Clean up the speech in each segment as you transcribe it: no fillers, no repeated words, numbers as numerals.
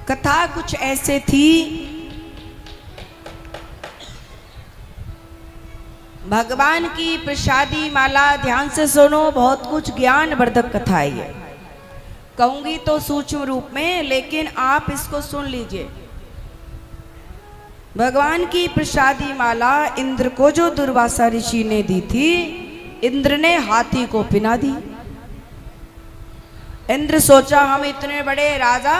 कथा कुछ ऐसे थी। भगवान की प्रसादी माला ध्यान से सुनो, बहुत कुछ ज्ञानवर्धक कथा है ये। कहूंगी तो सूक्ष्म रूप में, लेकिन आप इसको सुन लीजिए। भगवान की प्रसादी माला इंद्र को जो दुर्वासा ऋषि ने दी थी, इंद्र ने हाथी को पिना दी। इंद्र सोचा हम इतने बड़े राजा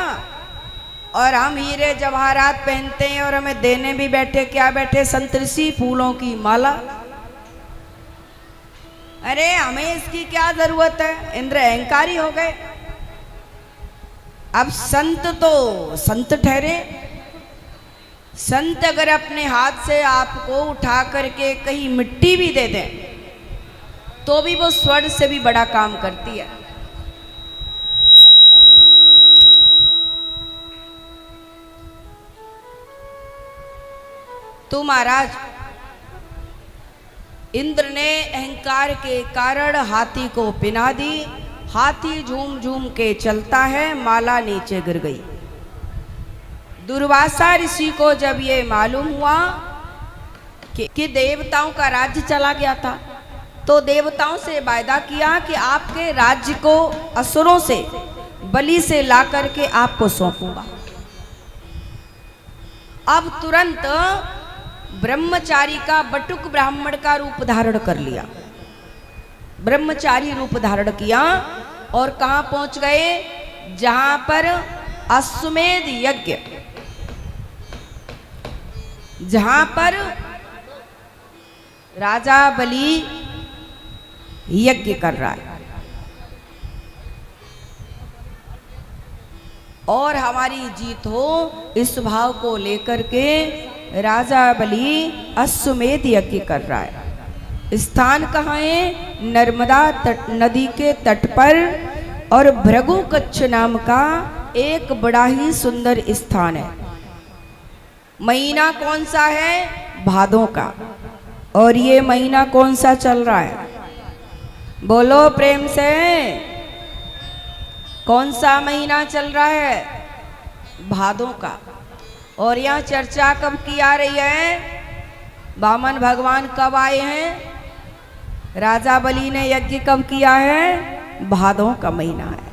और हम हीरे जवाहरात पहनते हैं और हमें देने भी बैठे, क्या बैठे, संत ऋषि फूलों की माला। अरे हमें इसकी क्या जरूरत है। इंद्र अहंकारी हो गए। अब संत तो संत ठहरे। संत अगर अपने हाथ से आपको उठा करके कहीं मिट्टी भी दे दें तो भी वो स्वर्ग से भी बड़ा काम करती है। तो महाराज, इंद्र ने अहंकार के कारण हाथी को पिना दी। हाथी झूम झूम के चलता है, माला नीचे गिर गई। दुर्वासा ऋषि को जब ये मालूम हुआ कि देवताओं का राज्य चला गया था, तो देवताओं से वायदा किया कि आपके राज्य को असुरों से बलि से ला करके आपको सौंपूंगा। अब तुरंत ब्रह्मचारी का बटुक ब्राह्मण का रूप धारण कर लिया। ब्रह्मचारी रूप धारण किया और कहां पहुंच गए, जहां पर अश्वमेध यज्ञ, जहां पर राजा बलि यज्ञ कर रहा है। और हमारी जीत हो, इस भाव को लेकर के राजा बलि अश्वमेध यज्ञ कर रहा है। स्थान कहाँ है, नर्मदा तट, नदी के तट पर, और भृगु कच्छ नाम का एक बड़ा ही सुंदर स्थान है। महीना कौन सा है, भादों का। और ये महीना कौन सा चल रहा है, बोलो प्रेम से, कौन सा महीना चल रहा है, भादों का। और यहाँ चर्चा कब की आ रही है, वामन भगवान कब आए हैं, राजा बलि ने यज्ञ कब किया है, भादों का महीना है।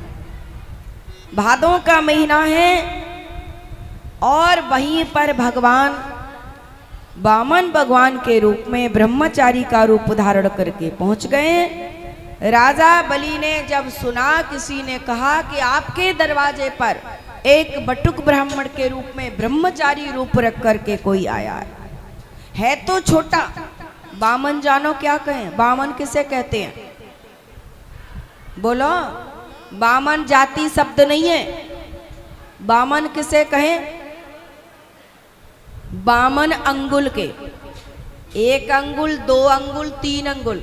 भादों का महीना है। और वहीं पर भगवान वामन भगवान के रूप में ब्रह्मचारी का रूप धारण करके पहुंच गए। राजा बलि ने जब सुना, किसी ने कहा कि आपके दरवाजे पर एक बटुक ब्राह्मण के रूप में ब्रह्मचारी रूप रख करके कोई आया है तो छोटा। वामन जानो क्या कहें, वामन किसे कहते हैं, बोलो। वामन जाति शब्द नहीं है। वामन किसे कहें, वामन अंगुल के, 1 अंगुल, 2 अंगुल, 3 अंगुल।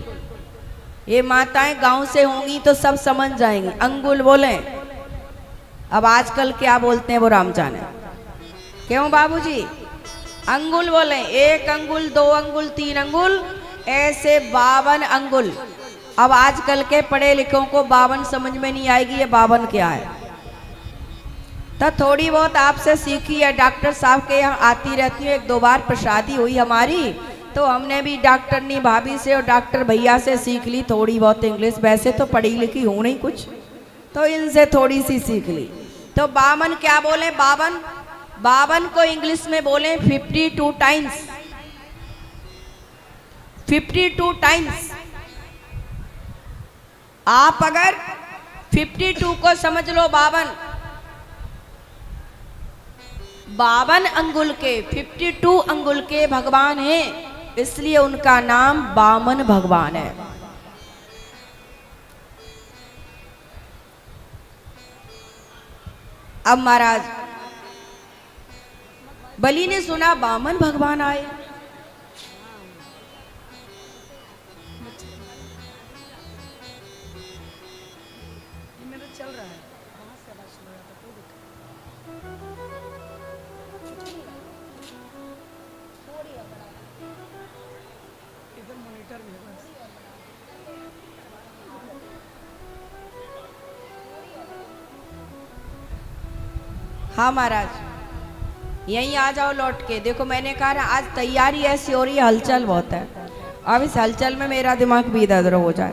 ये माताएं गांव से होंगी तो सब समझ जाएंगी। अंगुल बोले, अब आजकल क्या बोलते हैं वो राम जाने। क्यों बाबूजी, अंगुल बोले, 1 अंगुल, 2 अंगुल, 3 अंगुल, ऐसे 52 अंगुल। अब आजकल के पढ़े लिखों को 52 समझ में नहीं आएगी ये 52 क्या है। तो थोड़ी बहुत आपसे सीखी है। डॉक्टर साहब के यहाँ आती रहती हूँ, 1-2 बार प्रसादी हुई हमारी, तो हमने भी डॉक्टरनी भाभी से और डॉक्टर भैया से सीख ली थोड़ी बहुत इंग्लिश। वैसे तो पढ़ी लिखी हूँ नहीं कुछ, तो इनसे थोड़ी सी सीख ली। तो 52 क्या बोले, 52 को इंग्लिश में बोले 52 टाइम्स। 52 टाइम्स। आप अगर 52 को समझ लो 52 अंगुल के, 52 अंगुल के भगवान हैं, इसलिए उनका नाम वामन भगवान है। अब महाराज बलि ने सुना वामन भगवान आए। चल रहा है, इधर मॉनिटर भी है। हाँ महाराज यहीं आ जाओ लौट के। देखो मैंने कहा आज तैयारी ऐसी हो रही है, हलचल बहुत है। अब इस हलचल में मेरा दिमाग भी इधर हो जाए।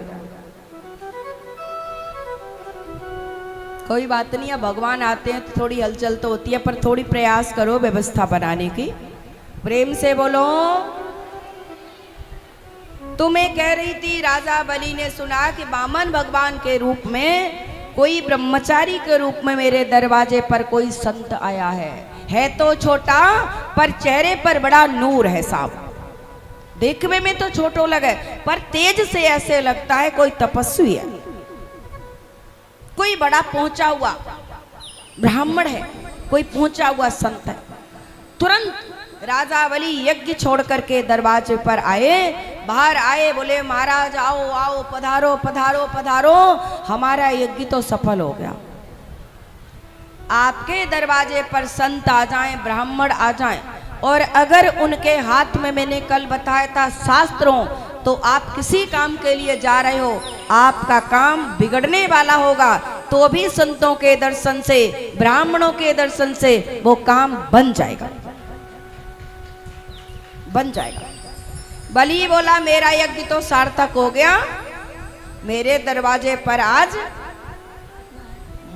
कोई बात नहीं है, भगवान आते हैं तो थोड़ी हलचल तो होती है, पर थोड़ी प्रयास करो व्यवस्था बनाने की। प्रेम से बोलो। तुम्हें कह रही थी राजा बलि ने सुना कि वामन भगवान के रूप में कोई ब्रह्मचारी के रूप में मेरे दरवाजे पर कोई संत आया है तो छोटा पर चेहरे पर बड़ा नूर है साहब। देखने में तो छोटो लगे पर तेज से ऐसे लगता है कोई तपस्वी है, कोई बड़ा पहुंचा हुआ ब्राह्मण है, कोई पहुंचा हुआ संत है। तुरंत राजा बलि यज्ञ छोड़ करके दरवाजे पर आए, बाहर आए, बोले महाराज आओ आओ पधारो पधारो पधारो, हमारा यज्ञ तो सफल हो गया। आपके दरवाजे पर संत आ जाएं, ब्राह्मण आ जाएं, और अगर उनके हाथ में मैंने कल बताया था शास्त्रों, तो आप किसी काम के लिए जा रहे हो, आपका काम बिगड़ने वाला होगा, तो भी संतों के दर्शन से, ब्राह्मणों के दर्शन से वो काम बन जाएगा, बन जाएगा। बलि बोला मेरा यज्ञ तो सार्थक हो गया, मेरे दरवाजे पर आज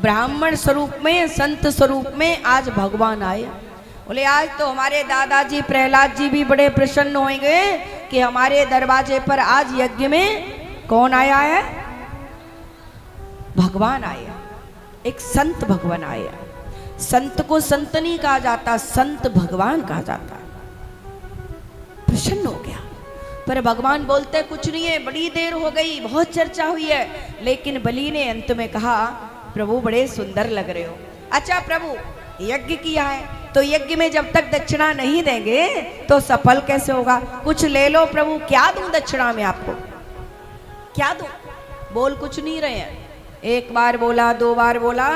ब्राह्मण स्वरूप में, संत स्वरूप में आज भगवान आए। बोले आज तो हमारे दादाजी प्रहलाद जी भी बड़े प्रसन्न होंगे कि हमारे दरवाजे पर आज यज्ञ में कौन आया है, भगवान आया, एक संत भगवान आया। संत को संत नहीं कहा जाता, संत भगवान कहा जाता। प्रसन्न हो गया, पर भगवान बोलते कुछ नहीं है, बड़ी देर हो गई, बहुत चर्चा हुई है। लेकिन बलि ने अंत में कहा प्रभु बड़े सुंदर लग रहे हो। अच्छा प्रभु यज्ञ किया है तो यज्ञ में जब तक दक्षिणा नहीं देंगे तो सफल कैसे होगा, कुछ ले लो प्रभु। क्या दूं दक्षिणा में आपको, क्या दूं? बोल कुछ नहीं रहे हैं। एक बार बोला, दो बार बोला,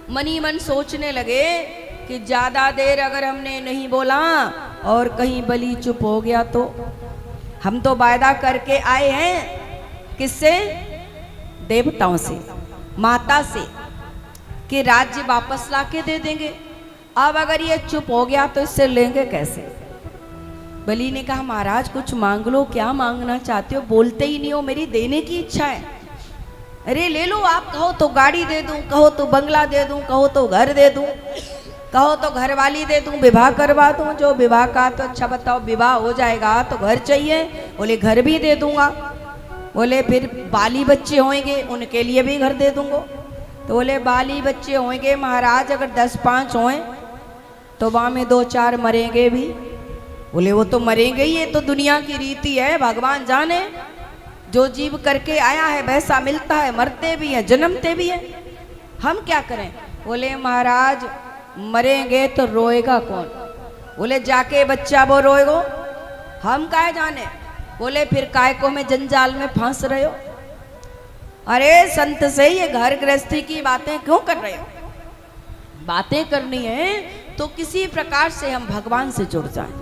मनी मन सोचने लगे कि ज्यादा देर अगर हमने नहीं बोला और कहीं बलि चुप हो गया तो। हम तो वायदा करके आए हैं किससे, देवताओं से, माता से, कि राज्य वापस लाके दे देंगे। अब अगर ये चुप हो गया तो इससे लेंगे कैसे। बलि ने कहा महाराज कुछ मांग लो, क्या मांगना चाहते हो, बोलते ही नहीं हो, मेरी देने की इच्छा है। अरे ले लो, आप कहो तो गाड़ी दे दूं, कहो तो बंगला दे दूं, कहो तो घर दे दूं, कहो तो घर वाली दे दूं, विवाह करवा दूं। जो विवाह का तो अच्छा बताओ, विवाह हो जाएगा तो घर चाहिए, बोले घर भी दे दूंगा। बोले फिर बाली बच्चे होंगे उनके लिए भी घर दे दूंगा। तो बोले बाली बच्चे होंगे महाराज अगर 10-5 हों तो वहाँ में 2-4 मरेंगे भी। बोले वो तो मरेंगे ही, ये तो दुनिया की रीति है, भगवान जाने, जो जीव करके आया है वैसा मिलता है, मरते भी हैं जन्मते भी हैं, हम क्या करें। बोले महाराज मरेंगे तो रोएगा कौन। बोले जाके बच्चा वो रोएगो, हम काहे जाने। बोले फिर काय को में जंजाल में फंस रहे हो। अरे संत से ये घर गृहस्थी की बातें क्यों कर रहे हो, बातें करनी है तो किसी प्रकार से हम भगवान से जुड़ जाएं,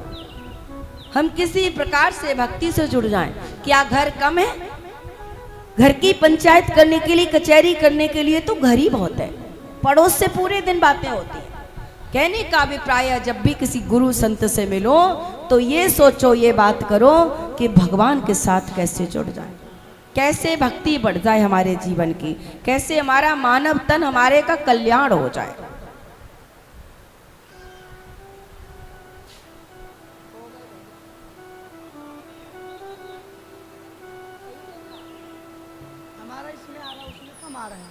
हम किसी प्रकार से भक्ति से जुड़ जाएं। क्या घर कम है, घर की पंचायत करने के लिए, कचहरी करने के लिए तो घर ही बहुत है, पड़ोस से पूरे दिन बातें होती हैं। कहने का अभिप्राय है जब भी किसी गुरु संत से मिलो तो ये सोचो, ये बात करो कि भगवान के साथ कैसे जुड़ जाए, कैसे भक्ति बढ़ जाए हमारे जीवन की, कैसे हमारा मानव तन हमारे का कल्याण हो जाए। हमारा इसमें आ रहा है, उसमें कम आ रहा है,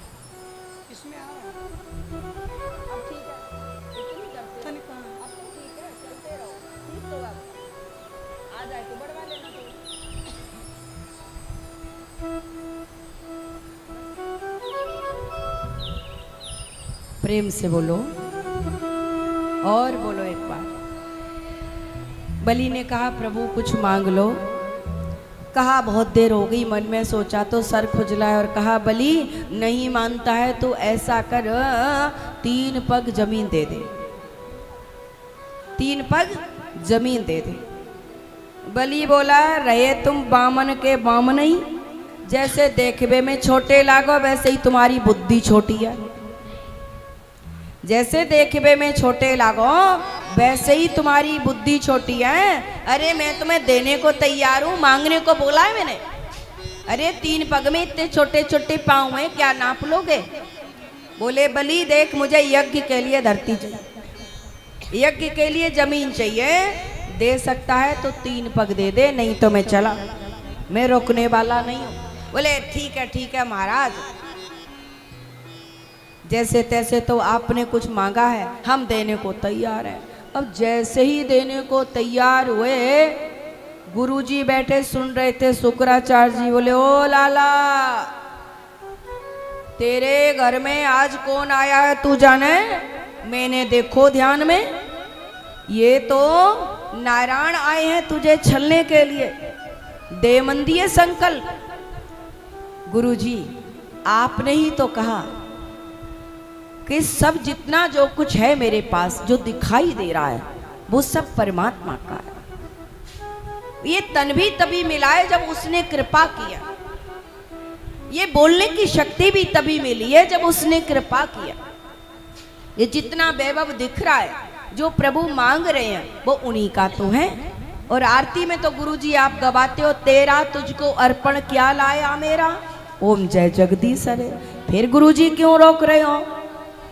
इसमें आ रहा है। अब ठीक है, इतनी करते तनिक कहाँ है? अब तो ठीक है, चलते रहो, ठीक तो अब आ जाए तो बढ़वा लेना तो। प्रेम से बोलो और बोलो एक बार। बलि ने कहा प्रभु कुछ मांग लो। कहा बहुत देर हो गई, मन में सोचा तो सर खुजलाया और कहा बलि नहीं मानता है तो ऐसा कर 3 पग जमीन दे दे, 3 पग जमीन दे दे। बलि बोला रहे तुम बामन के बामन ही, जैसे देखबे में छोटे लागो वैसे ही तुम्हारी बुद्धि छोटी है। जैसे देखबे में छोटे लागो वैसे ही तुम्हारी बुद्धि छोटी है। अरे मैं तुम्हें देने को तैयार हूं, मांगने को बोला है मैंने। अरे 3 पग में इतने छोटे छोटे पाँव हैं, क्या नाप लोगे? बोले बलि देख, मुझे यज्ञ के लिए धरती चाहिए, यज्ञ के लिए जमीन चाहिए, दे सकता है तो 3 पग दे दे, नहीं तो मैं चला, मैं रोकने वाला नहीं हूं। बोले ठीक है महाराज, जैसे तैसे तो आपने कुछ मांगा है, हम देने को तैयार हैं। अब जैसे ही देने को तैयार हुए, गुरुजी बैठे सुन रहे थे, शुक्राचार्य जी बोले ओ लाला, तेरे घर में आज कौन आया है तू जाने? मैंने देखो ध्यान में, ये तो नारायण आए हैं तुझे छलने के लिए, दे मंदिए संकल्प। गुरुजी आपने ही तो कहा कि सब जितना जो कुछ है मेरे पास जो दिखाई दे रहा है वो सब परमात्मा का है। ये तन भी तभी मिला है जब उसने कृपा किया, ये बोलने की शक्ति भी तभी मिली है जब उसने कृपा किया। ये जितना वैभव दिख रहा है, जो प्रभु मांग रहे हैं वो उन्हीं का तो है। और आरती में तो गुरुजी आप गवाते हो, तेरा तुझको अर्पण क्या लाया मेरा, ओम जय जगदीश हरे। फिर गुरुजी क्यों रोक रहे हो?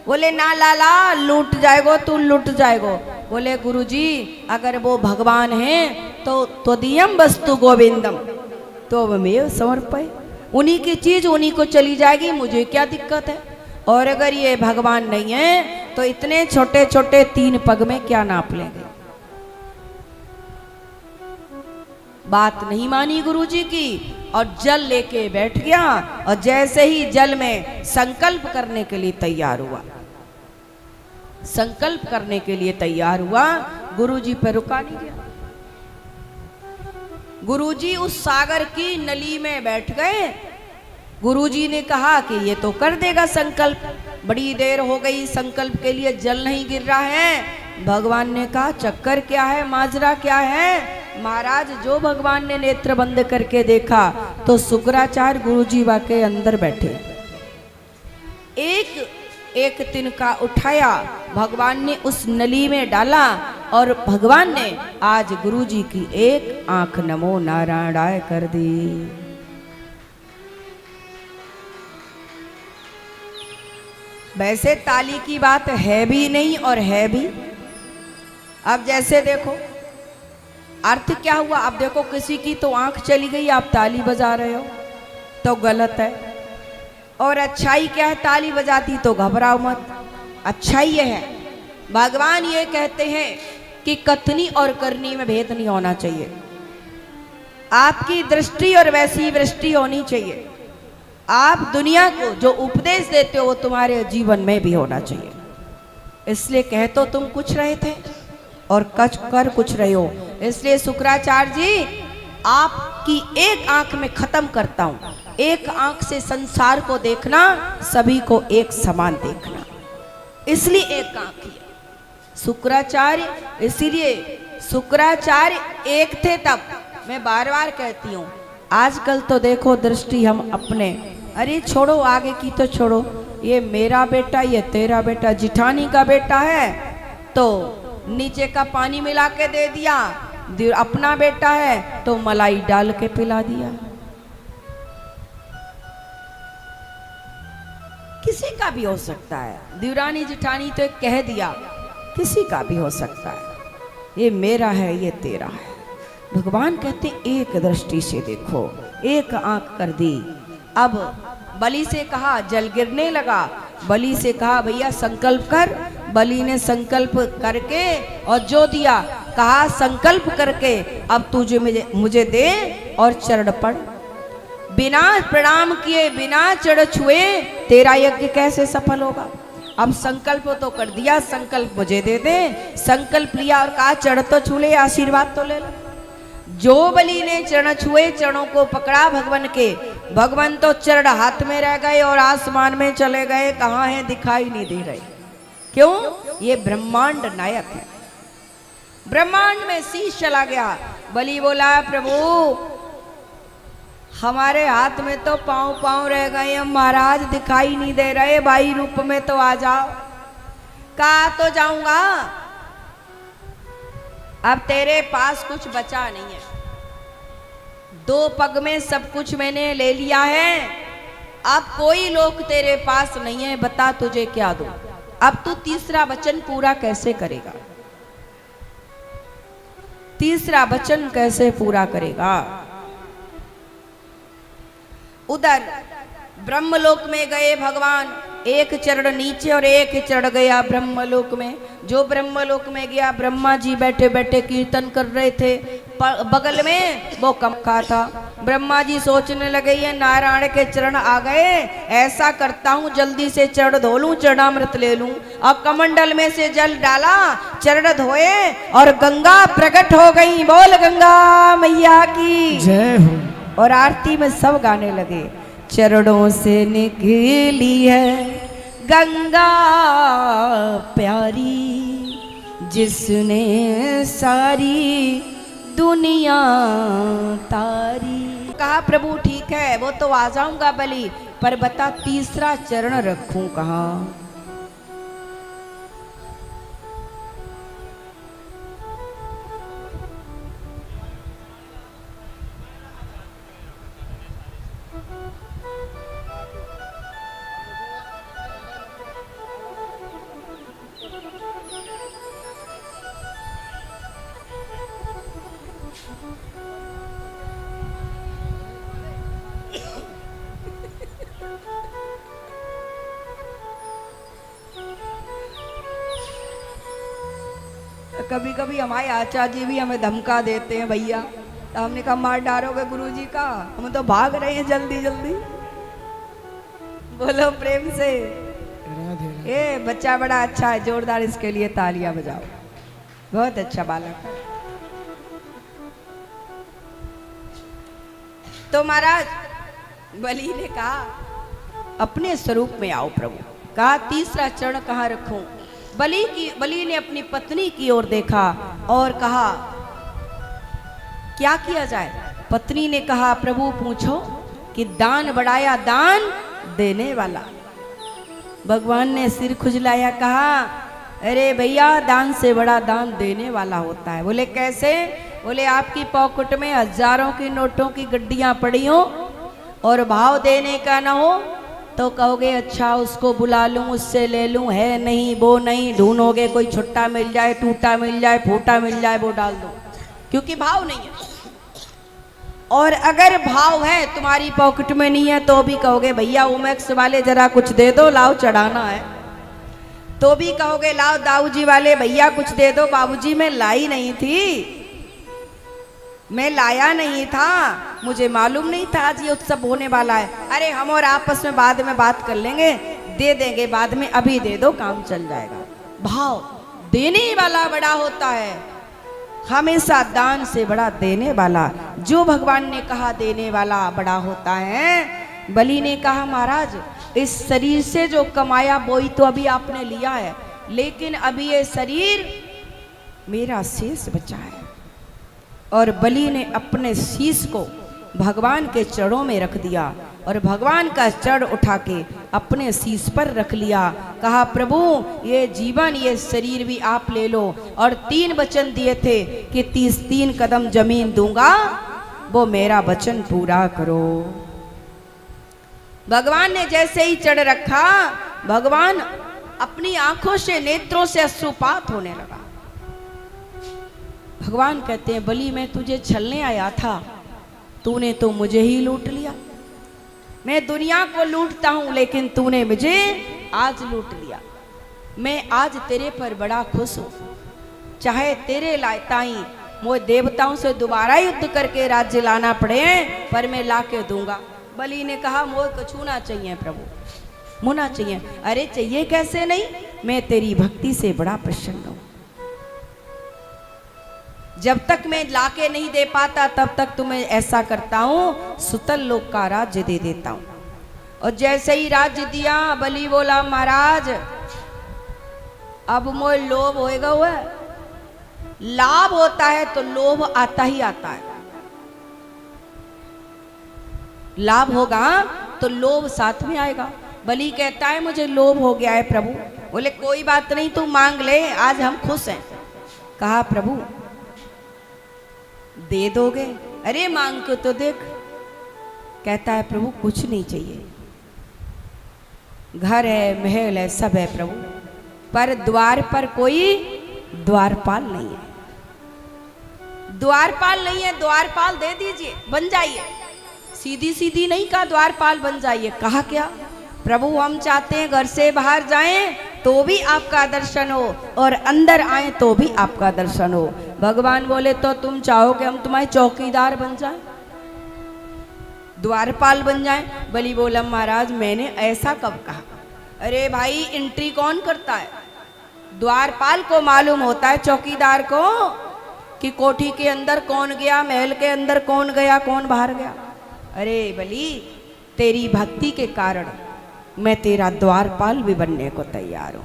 बोले ना लाला, लूट जाएगो तू, लूट जाएगो। बोले गुरुजी अगर वो भगवान हैं तो त्वदीयम वस्तु गोविंदम तो मैं समर्पय, उन्हीं की चीज उन्हीं को चली जाएगी, मुझे क्या दिक्कत है। और अगर ये भगवान नहीं है तो इतने छोटे छोटे 3 पग में क्या नाप लेंगे। बात नहीं मानी गुरुजी की और जल लेके बैठ गया, और जैसे ही जल में संकल्प करने के लिए तैयार हुआ, संकल्प करने के लिए तैयार हुआ, गुरुजी पर रुका नहीं गया। गुरुजी उस सागर की नली में बैठ गए। गुरुजी ने कहा कि ये तो कर देगा संकल्प, बड़ी देर हो गई, संकल्प के लिए जल नहीं गिर रहा है। भगवान ने कहा चक्कर क्या है, माजरा क्या है? महाराज जो भगवान ने नेत्र बंद करके देखा तो शुक्राचार्य गुरुजी के अंदर बैठे, एक तिनका उठाया, भगवान ने उस नली में डाला और भगवान ने आज गुरुजी की एक आंख नमो नारायणाय कर दी। वैसे ताली की बात है भी नहीं और है भी। अब जैसे देखो अर्थ क्या हुआ, अब देखो किसी की तो आंख चली गई, आप ताली बजा रहे हो तो गलत है। और अच्छाई क्या है, ताली बजाती तो घबराओ मत, अच्छाई ये है। भगवान ये कहते हैं कि कथनी और करनी में भेद नहीं होना चाहिए, आपकी दृष्टि और वैसी दृष्टि होनी चाहिए। आप दुनिया को जो उपदेश देते हो वो तुम्हारे जीवन में भी होना चाहिए। इसलिए कह तो तुम कुछ रहे थे और कर कुछ रहे हो। इसलिए शुक्राचार्य जी आपकी एक आंख में खत्म करता हूं, एक आंख से संसार को देखना, सभी को एक समान देखना, इसलिए एक आंख है शुक्राचार्य। इसीलिए शुक्राचार्य एक थे तब, मैं बार बार कहती हूँ आजकल तो देखो दृष्टि हम अपने, अरे छोड़ो आगे की तो छोड़ो, ये मेरा बेटा ये तेरा बेटा, जिठानी का बेटा है तो नीचे का पानी मिला के दे दिया, अपना बेटा है तो मलाई डाल के पिला दिया। किसी का भी हो सकता है, देवरानी जिठानी तो कह दिया, किसी का भी हो सकता है, ये मेरा है ये तेरा है। भगवान कहते एक दृष्टि से देखो, एक आंख कर दी। अब बलि से कहा, जल गिरने लगा, बलि से कहा भैया संकल्प कर। बलि ने संकल्प करके और जो दिया, कहा संकल्प करके अब तुझे मुझे दे और चरण पड़। बिना प्रणाम किए बिना चढ़ छुए तेरा यज्ञ कैसे सफल होगा। अब संकल्प तो कर दिया, संकल्प मुझे दे दे, संकल्प लिया और कहा चढ़ तो छू ले, आशीर्वाद तो ले लो। जो बलि ने चरण छुए, चरणों को पकड़ा भगवान के, भगवान तो चरण हाथ में रह गए और आसमान में चले गए, कहाँ हैं दिखाई नहीं दे रहे। क्यों? ये ब्रह्मांड नायक है, ब्रह्मांड में शीश चला गया। बलि बोला प्रभु हमारे हाथ में तो पांव पांव रह गए, हम महाराज दिखाई नहीं दे रहे, भाई रूप में तो आ जाओ। कहा तो जाऊंगा, अब तेरे पास कुछ बचा नहीं है। 2 पग में सब कुछ मैंने ले लिया है, अब कोई लोक तेरे पास नहीं है, बता तुझे क्या दूं। अब तू तीसरा वचन पूरा कैसे करेगा? तीसरा वचन कैसे पूरा करेगा? उधर ब्रह्मलोक में गए भगवान, एक चरण नीचे और एक चढ़ गया ब्रह्मलोक में। जो ब्रह्मलोक में गया, ब्रह्मा जी बैठे बैठे कीर्तन कर रहे थे, बगल में वो कमखा था। ब्रह्मा जी सोचने लगे ये नारायण के चरण आ गए, ऐसा करता हूँ जल्दी से चरण धो लूं, चरणामृत ले लूं। और कमंडल में से जल डाला, चरण धोए और गंगा प्रकट हो गई। बोल गंगा मैया की जय हो। और आरती में सब गाने लगे, चरणों से निकली है गंगा प्यारी, जिसने सारी दुनिया तारी। कहा प्रभु ठीक है वो तो आ जाऊंगा बलि, पर बता तीसरा चरण रखूं कहाँ? कभी कभी हमारे आचार्य जी भी हमें धमका देते हैं भैया, तो हमने कहा मार डालोगे गुरुजी का, हम तो भाग रहे हैं जल्दी जल्दी। बोलो प्रेम से। ये बच्चा बड़ा अच्छा है, जोरदार इसके लिए तालियां बजाओ, बहुत अच्छा बालक है। तो महाराज बलि ने कहा अपने स्वरूप में आओ प्रभु। कहा तीसरा चरण कहाँ रखूं? बलि ने अपनी पत्नी की ओर देखा और कहा क्या किया जाए? पत्नी ने कहा प्रभु पूछो कि दान बढ़ाया दान देने वाला। भगवान ने सिर खुजलाया, कहा अरे भैया दान से बड़ा दान देने वाला होता है। बोले कैसे? बोले आपकी पॉकेट में हजारों की नोटों की गड्डियां पड़ी हो और भाव देने का ना हो तो कहोगे अच्छा उसको बुला लूं, उससे ले लूं, है नहीं वो नहीं, ढूंढोगे कोई छुट्टा मिल जाए, टूटा मिल जाए, फूटा मिल जाए, वो डाल दो, क्योंकि भाव नहीं है। और अगर भाव है तुम्हारी पॉकेट में नहीं है तो भी कहोगे भैया ओमेक्स वाले जरा कुछ दे दो, लाओ चढ़ाना है। तो भी कहोगे लाओ दाऊजी वाले भैया कुछ दे दो, बाबूजी मैं लाई नहीं थी, मैं लाया नहीं था, मुझे मालूम नहीं था आज ये उत्सव होने वाला है। अरे हम और आपस में बाद में बात कर लेंगे, दे देंगे बाद में, अभी दे दो काम चल जाएगा। भाव देने वाला बड़ा होता है, हमेशा दान से बड़ा देने वाला। जो भगवान ने कहा देने वाला बड़ा होता है। बलि ने कहा महाराज इस शरीर से जो कमाया वही तो अभी आपने लिया है, लेकिन अभी ये शरीर मेरा शेष बचा है। और बलि ने अपने शीश को भगवान के चरणों में रख दिया और भगवान का चरण उठा के अपने शीश पर रख लिया। कहा प्रभु ये जीवन ये शरीर भी आप ले लो, और 3 वचन दिए थे कि 3 कदम जमीन दूंगा, वो मेरा वचन पूरा करो। भगवान ने जैसे ही चढ़ रखा, भगवान अपनी आंखों से नेत्रों से अश्रुपात होने लगा। भगवान कहते हैं बलि मैं तुझे छलने आया था, तूने तो मुझे ही लूट लिया। मैं दुनिया को लूटता हूं लेकिन तूने मुझे आज लूट लिया। मैं आज तेरे पर बड़ा खुश हूं, चाहे तेरे लायताई मोह देवताओं से दोबारा युद्ध करके राज्य लाना पड़े पर मैं ला के दूंगा। बलि ने कहा मोह को छूना चाहिए प्रभु, मुना चाहिए। अरे चाहिए कैसे नहीं, मैं तेरी भक्ति से बड़ा प्रसन्न हूं। जब तक मैं लाके नहीं दे पाता तब तक तुम्हें ऐसा करता हूं, सुतल लोक का राज्य दे देता हूं। और जैसे ही राज्य दिया बलि बोला महाराज अब मोह लोभ होएगा, हुआ लाभ होता है तो लोभ आता ही आता है। लाभ होगा तो लोभ साथ में आएगा। बलि कहता है मुझे लोभ हो गया है प्रभु, बोले कोई बात नहीं, तू मांग ले, आज हम खुश हैं। कहा प्रभु दे दोगे? अरे मांग के तो देख। कहता है प्रभु कुछ नहीं चाहिए, घर है, महल है, सब है प्रभु, पर द्वार पर कोई द्वारपाल नहीं है। द्वारपाल नहीं है, द्वारपाल दे दीजिए, बन जाइए। सीधी सीधी नहीं कहा द्वारपाल बन जाइए, कहा क्या प्रभु हम चाहते हैं घर से बाहर जाएं तो भी आपका दर्शन हो और अंदर आए तो भी आपका दर्शन हो। भगवान बोले तो तुम चाहो कि हम तुम्हारे चौकीदार बन जाएं, द्वारपाल बन जाएं? बलि बोला महाराज मैंने ऐसा कब कहा? अरे भाई एंट्री कौन करता है? द्वारपाल को मालूम होता है, चौकीदार को, कि कोठी के अंदर कौन गया, महल के अंदर कौन गया, कौन बाहर गया। अरे बलि तेरी भक्ति के कारण मैं तेरा द्वारपाल भी बनने को तैयार हूं।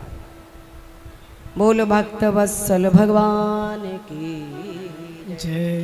बोलो भक्त वत्सल भगवान की जय।